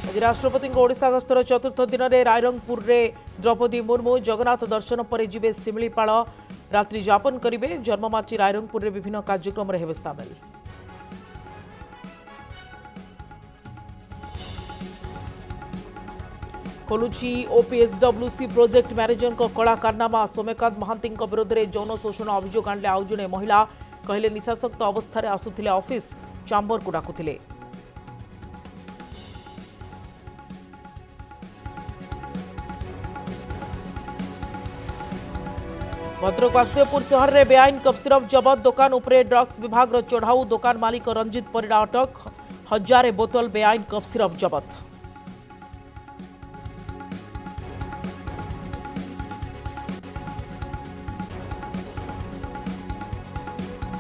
आज राष्ट्रपति ओडिशा गस्तर चतुर्थ दिन में रायरंगपुर में द्रौपदी मुर्मू जगन्नाथ दर्शन पर जीवे शिमिलीपाल रात्रि यापन करेंगे। जन्ममाटी रायरंगपुर में विभिन्न कार्यक्रम हेबे सामिल। खोलुची ओपीएसडब्ल्यूसी प्रोजेक्ट मैनेजर कला कारनामा। सोम्यकांत महांती विरोध में यौन शोषण अभियोग आणले आउ जणे महिला। कहले निशासक्त अवस्था आसुथिले ऑफिस चैम्बर को डाकुथिले। भद्रक वासुदेवपुर सहर में बेआईन कफ सिरप जबत। दुकान उपरे ड्रग्स विभाग चढ़ाऊ। दुकान मालिक रंजित परिड़ा अटक। 1000 बोतल बेआईन कफ सिरप जबत।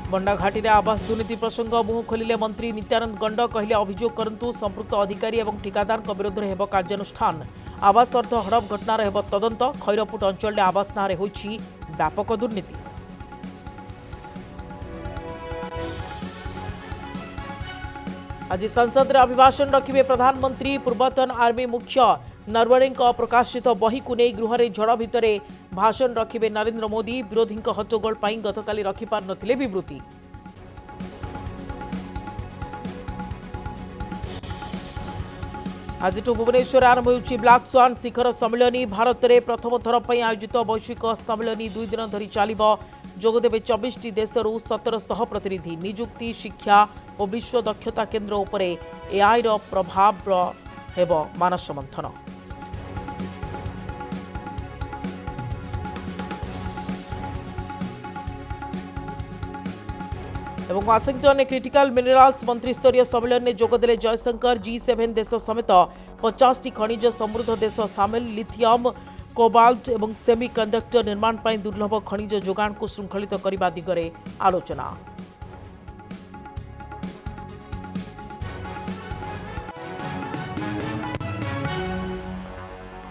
बंडाघाटी में आवास दुर्नीति प्रसंग मुह खोलिले मंत्री नित्यानंद गंड। कहले अभियोग करंतु संपृक्त अधिकारी और ठिकादार विरोध में हेब कार्यानुष्ठान। आवास अर्थ हड़प घटनार हेब तदंत। खैरपुट अंचल में आवास नारे होइछि व्यापक दुर्नीति। आज संसद में अभिभाषण रखिबे प्रधानमंत्री। पूर्वतन आर्मी मुख्य नरवणे प्रकाशित बही को नहीं गृह में झड़ भितर भाषण रखिबे नरेंद्र मोदी। विरोधी हट्टगोल गतकाली रखिपार नथिले विवृत्ति। आज भुवनेश्वर आरंभ होउछि ब्लैक स्वान शिखर सम्मेलन। भारत में प्रथम थर पर आयोजित वैश्विक सम्मेलन 2 दिन धरी चलिबो। जोगदेवे 24 देशरू 1700 प्रतिनिधि। निजुक्ति, शिक्षा और विश्व दक्षता केन्द्र उपरे एआई रो प्रभाव हेबो मानस मंथन। वाशिंगटन में क्रिटिकल मिनरल्स मंत्री स्तरीय सम्मेलन में जोगदेले जयशंकर। G7 देश समेत 50 खनिज समृद्ध देश सामिल। लिथियम, कोबाल्ट और सेमी कंडक्टर निर्माण पर दुर्लभ खनिज जोगाण को श्रृंखलित करने दिगरे आलोचना।